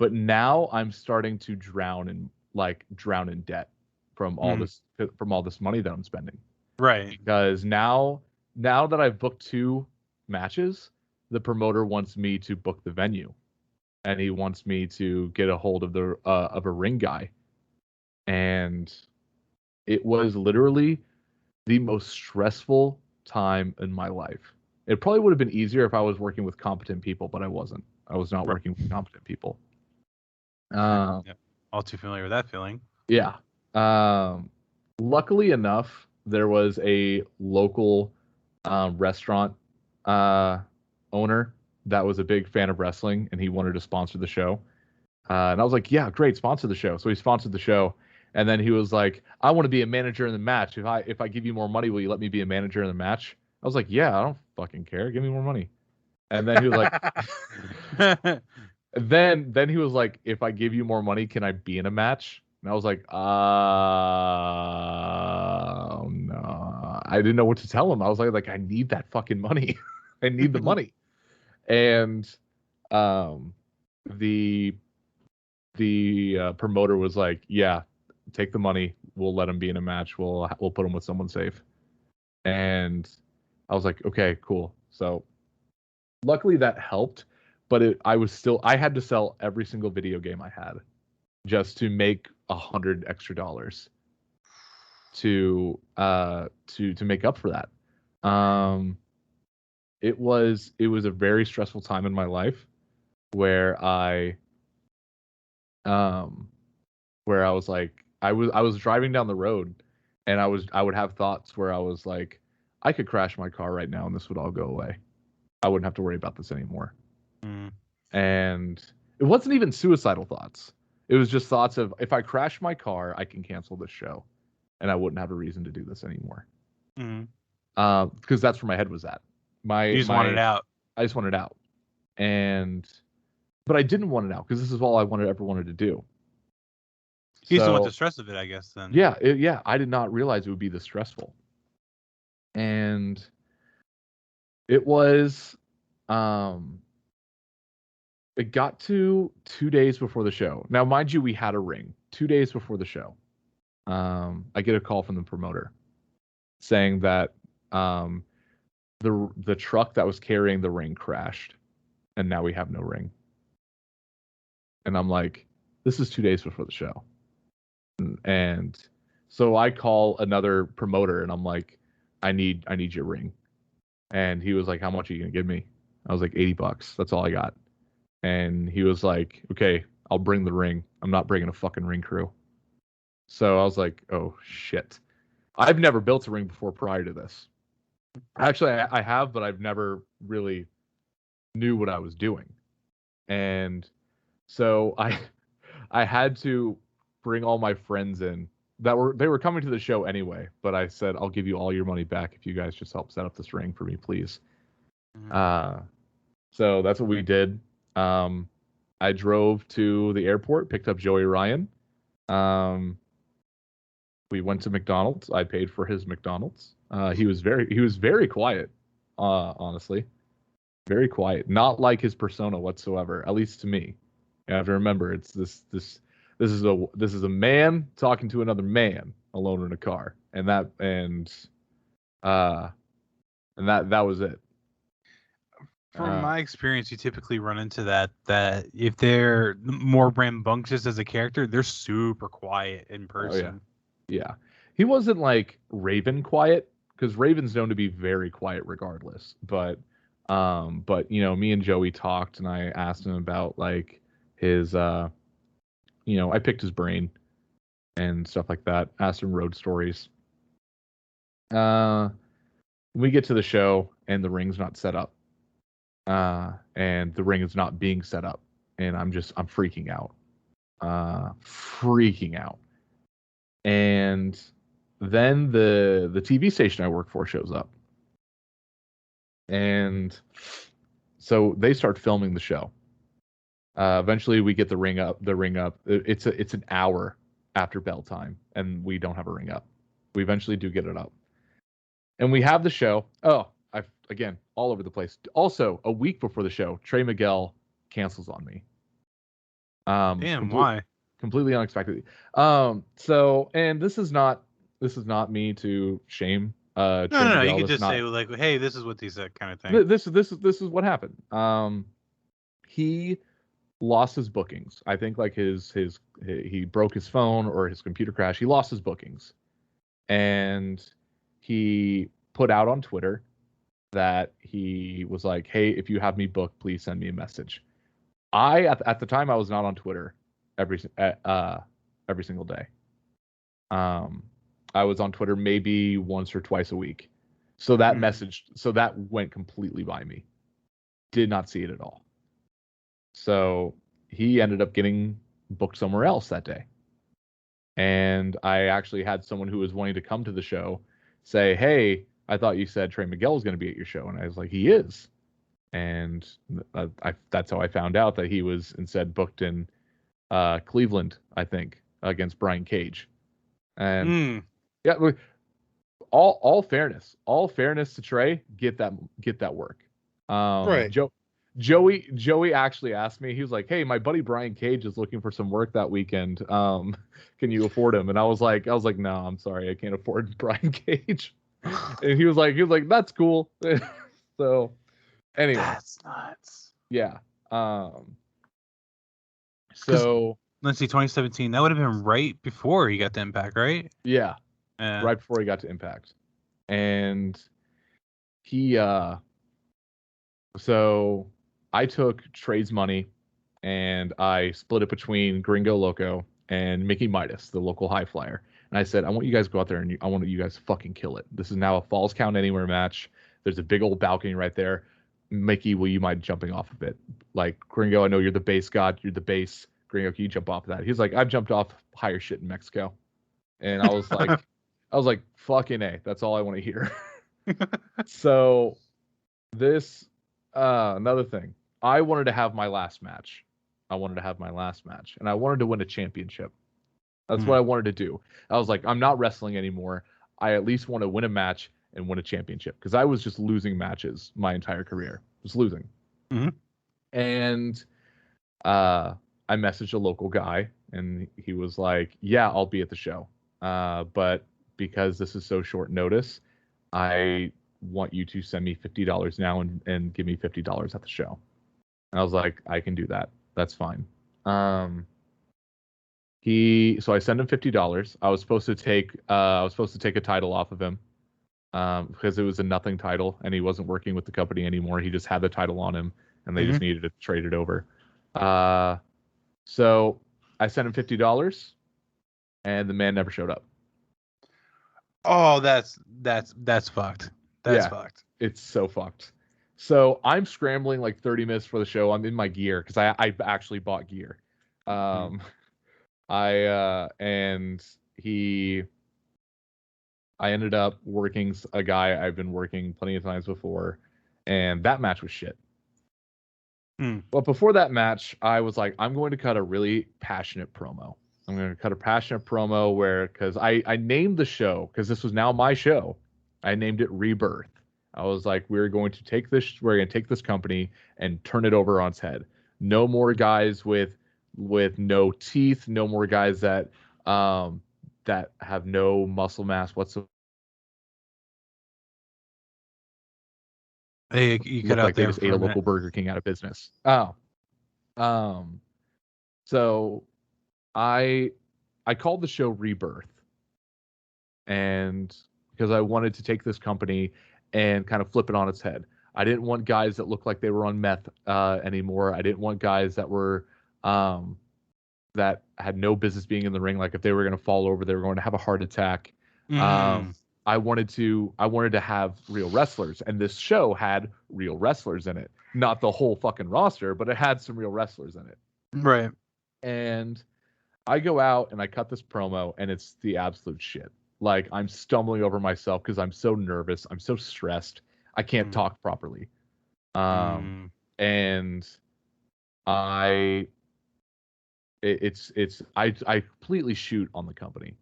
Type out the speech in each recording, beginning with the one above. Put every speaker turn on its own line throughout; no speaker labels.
But now I'm starting to drown in debt from all this money that I'm spending.
Right.
Because now that I've booked 2 matches, the promoter wants me to book the venue, and he wants me to get a hold of a ring guy. And it was literally the most stressful time in my life. It probably would have been easier if I was working with competent people, but I wasn't. I was not working with competent people.
Yeah. All too familiar with that feeling.
Yeah. Luckily enough, there was a local restaurant owner that was a big fan of wrestling, and he wanted to sponsor the show. And I was like, yeah, great, sponsor the show. So he sponsored the show. And then he was like, I want to be a manager in the match. If I give you more money, will you let me be a manager in the match? I was like, yeah, I don't fucking care. Give me more money. And then he was like, then he was like, if I give you more money, can I be in a match? And I was like, no. I didn't know what to tell him. I was like, I need that fucking money. I need the money. And the promoter was like, yeah, take the money. We'll let him be in a match. We'll put him with someone safe. And I was like, okay, cool. So luckily that helped, but I had to sell every single video game I had just to make $100 extra to make up for that. It was a very stressful time in my life where I was like, I was driving down the road, and I would have thoughts where I was like, I could crash my car right now and this would all go away. I wouldn't have to worry about this anymore. And it wasn't even suicidal thoughts. It was just thoughts of, if I crash my car, I can cancel this show, and I wouldn't have a reason to do this anymore. Because that's where my head was at.
You just wanted out.
I just wanted out, but I didn't want it out because this is all I ever wanted to do.
You just don't want the stress of it, I guess. Then.
Yeah. I did not realize it would be this stressful, and it was. It got to 2 days before the show. Now, mind you, we had a ring 2 days before the show. I get a call from the promoter saying that the truck that was carrying the ring crashed, and now we have no ring. And I'm like, this is 2 days before the show. And so I call another promoter, and I'm like, I need your ring. And he was like, how much are you gonna give me? I was like, $80. That's all I got. And he was like, okay, I'll bring the ring. I'm not bringing a fucking ring crew. So I was like, oh shit. I've never built a ring before prior to this. Actually, I have, but I've never really knew what I was doing. And so I had to bring all my friends in they were coming to the show anyway, but I said, I'll give you all your money back if you guys just help set up this ring for me, please. So that's what we did. I drove to the airport, picked up Joey Ryan. We went to McDonald's. I paid for his McDonald's. He was very quiet, honestly. Very quiet. Not like his persona whatsoever, at least to me. You have to remember, it's this is a man talking to another man alone in a car, and that was it.
From my experience, you typically run into that if they're more rambunctious as a character, they're super quiet in person.
Oh, yeah. He wasn't like Raven quiet, because Raven's known to be very quiet regardless. But me and Joey talked, and I asked him about like his I picked his brain and stuff like that. Asked him road stories. We get to the show, and the ring's not set up. And the ring is not being set up, and I'm freaking out. And then the TV station I work for shows up, and so they start filming the show. Eventually we get the ring up. It's an hour after bell time, and we don't have a ring up. We eventually do get it up, and we have the show. Again, all over the place. Also, a week before the show, Trey Miguel cancels on me.
Damn, why?
Completely unexpectedly. So, and this is not me to shame Trey
No.
Miguel.
You could
This is
just
not.
say like, hey, this is what he said, kind of thing.
This is what happened. He lost his bookings. I think like he broke his phone or his computer crashed. He lost his bookings, and he put out on Twitter that he was like, "Hey, if you have me booked, please send me a message." At the time I was not on Twitter every single day. I was on Twitter maybe once or twice a week. So that that went completely by me. Did not see it at all. So he ended up getting booked somewhere else that day. And I actually had someone who was wanting to come to the show say, "Hey, I thought you said Trey Miguel was going to be at your show." And I was like, "He is." And that's how I found out that he was instead booked in Cleveland, I think, against Brian Cage. And yeah, all fairness to Trey, get that work.
Right.
Joey actually asked me. He was like, "Hey, my buddy Brian Cage is looking for some work that weekend. Can you afford him?" And I was like, "No, I'm sorry, I can't afford Brian Cage." And he was like, "That's cool." So anyway,
that's nuts.
Yeah. So
let's see, 2017. That would have been right before he got to Impact, right?
Yeah. Right before he got to Impact. And he so I took Trey's money and I split it between Gringo Loco and Mickey Midas, the local high flyer. And I said, I want you guys to go out there and I want you guys to fucking kill it. This is now a Falls Count Anywhere match. There's a big old balcony right there. Mickey, will you mind jumping off of it? Like, Gringo, I know you're the base god. You're the base. Gringo, can you jump off of that? He's like, I've jumped off higher shit in Mexico. And I was like, fucking A. That's all I want to hear. So this, another thing. I wanted to have my last match. And I wanted to win a championship. That's what I wanted to do. I was like, I'm not wrestling anymore. I at least want to win a match and win a championship, because I was just losing matches my entire career. Just losing. And I messaged a local guy, and he was like, "Yeah, I'll be at the show. But because this is so short notice, I want you to send me $50 now and give me $50 at the show." And I was like, "I can do that. That's fine." So I sent him $50. I was supposed to take a title off of him, because it was a nothing title and he wasn't working with the company anymore. He just had the title on him and they just needed to trade it over. So I sent him $50 and the man never showed up.
Oh, that's fucked. That's fucked.
It's so fucked. So I'm scrambling like 30 minutes for the show. I'm in my gear because I actually bought gear. I ended up working a guy I've been working plenty of times before, and that match was shit. But before that match, I was like, I'm going to cut a really passionate promo. I'm going to cut a passionate promo because I named the show, because this was now my show. I named it Rebirth. I was like, we're going to take this company and turn it over on its head. No more guys with no teeth. No more guys that have no muscle mass whatsoever.
Hey, you cut out
like
there.
They just ate a local Burger King out of business. So I called the show Rebirth, and because I wanted to take this company and kind of flip it on its head. I didn't want guys that looked like they were on meth anymore. I didn't want guys that were that had no business being in the ring. Like, if they were going to fall over, they were going to have a heart attack. I wanted to have real wrestlers, and this show had real wrestlers in it. Not the whole fucking roster, but it had some real wrestlers in it.
Right.
And I go out and I cut this promo, and it's the absolute shit. Like, I'm stumbling over myself because I'm so nervous. I'm so stressed. I can't talk properly. And I completely shoot on the company.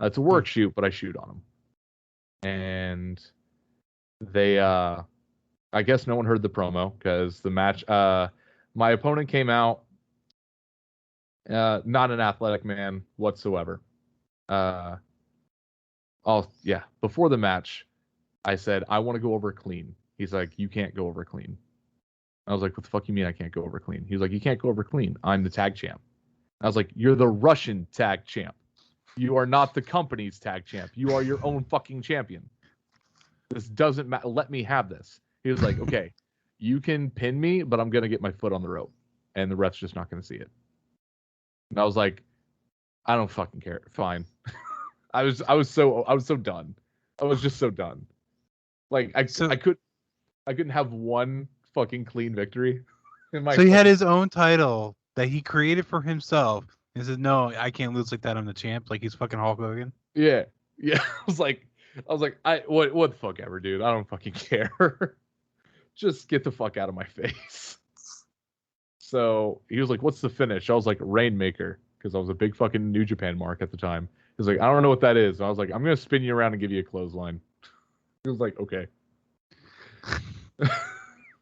It's a work shoot, but I shoot on them. And they, I guess no one heard the promo, because the match, My opponent came out, not an athletic man whatsoever. Before the match, I said, I want to go over clean. He's like, you can't go over clean. I was like, what the fuck you mean I can't go over clean? He's like, you can't go over clean. I'm the tag champ. I was like, you're the Russian tag champ. You are not the company's tag champ. You are your own fucking champion. This doesn't matter. Let me have this. He was like, okay, you can pin me, but I'm going to get my foot on the rope. And the ref's just not going to see it. And I was like, I don't fucking care. Fine. I was so done. I was just so done. Like I couldn't have one fucking clean victory in my.
So he had his own title that he created for himself. He said, "No, I can't lose like that. I'm the champ." Like he's fucking Hulk Hogan.
Yeah. I was like, what the fuck ever, dude. I don't fucking care. Just get the fuck out of my face. So he was like, "What's the finish?" I was like, "Rainmaker," because I was a big fucking New Japan mark at the time. He was like, "I don't know what that is." And I was like, "I'm gonna spin you around and give you a clothesline." He was like, "Okay."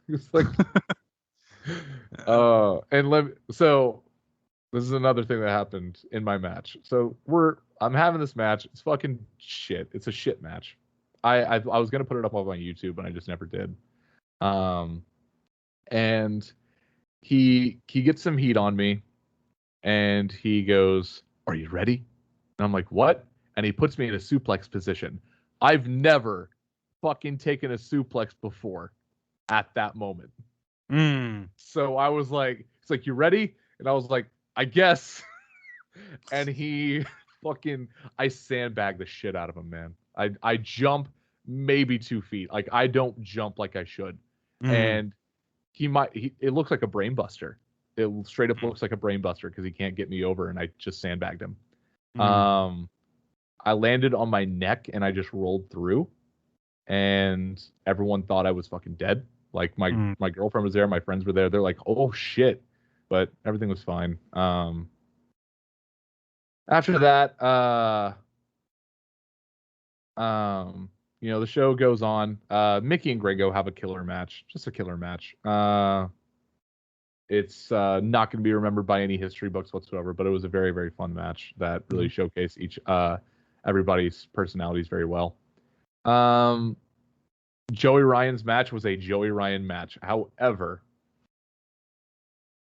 He was like, so this is another thing that happened in my match. So I'm having this match. It's fucking shit. It's a shit match. I was gonna put it up on my YouTube, but I just never did. And he gets some heat on me, and he goes, "Are you ready?" And I'm like, "What?" And he puts me in a suplex position. I've never fucking taken a suplex before at that moment. So I was like, it's like, "You ready?" And I was like, "I guess." And he I sandbagged the shit out of him, man. I jump maybe 2 feet. Like I don't jump like I should. And it looks like a brain buster. It straight up looks like a brain buster because he can't get me over, and I just sandbagged him. I landed on my neck and I just rolled through, and everyone thought I was fucking dead. Like my girlfriend was there, my friends were there. They're like, "Oh shit," but everything was fine. After that, the show goes on. Mickey and Gringo have a killer match, just a killer match. It's not going to be remembered by any history books whatsoever, but it was a very, very fun match that really showcased everybody's personalities very well. Joey Ryan's match was a Joey Ryan match. However,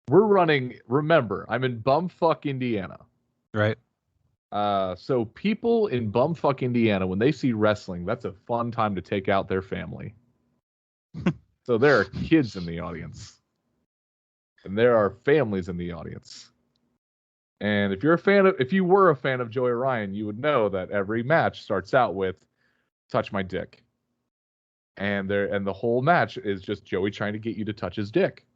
remember, I'm in bumfuck Indiana.
Right.
So people in bumfuck Indiana, when they see wrestling, that's a fun time to take out their family. So there are kids in the audience. And there are families in the audience. And if you were a fan of Joey Ryan, you would know that every match starts out with "touch my dick." And the whole match is just Joey trying to get you to touch his dick.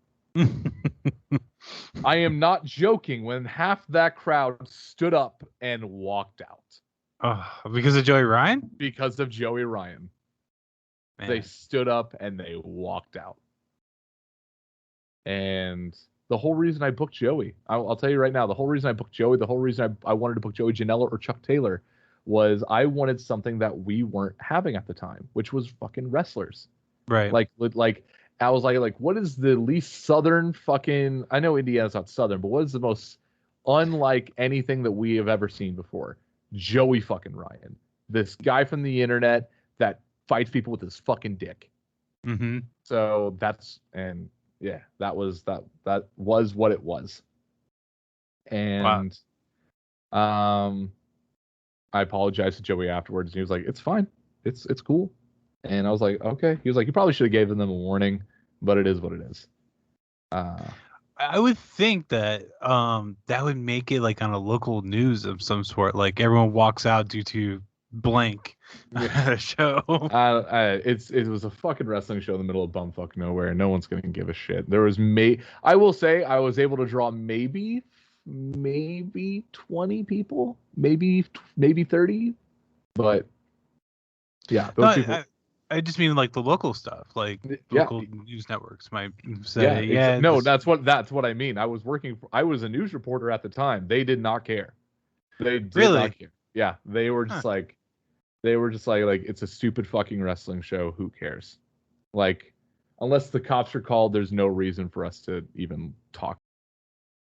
I am not joking when half that crowd stood up and walked out.
Because of Joey Ryan?
Because of Joey Ryan. Man. They stood up and they walked out. And the whole reason I booked Joey, I'll tell you right now, the whole reason I booked Joey, the whole reason I wanted to book Joey Janela or Chuck Taylor was I wanted something that we weren't having at the time, which was fucking wrestlers.
Right.
Like I was like, what is the least southern fucking, I know Indiana's not southern, but what is the most unlike anything that we have ever seen before? Joey fucking Ryan. This guy from the internet that fights people with his fucking dick.
Mm-hmm.
So that was what it was. And I apologized to Joey afterwards, and he was like, "It's fine. It's cool." And I was like, "Okay." He was like, "You probably should have given them a warning, but it is what it is."
I would think that that would make it like on a local news of some sort, like everyone walks out due to blank show.
It was a fucking wrestling show in the middle of bumfuck nowhere. No one's gonna give a shit. There was I will say I was able to draw maybe 20 people, maybe 30, but yeah, those people.
I just mean like the local stuff, like local news networks might say,
that's what I mean. I was a news reporter at the time. They did not care. They did not care. Yeah, they were just like it's a stupid fucking wrestling show. Who cares? Like, unless the cops are called, there's no reason for us to even talk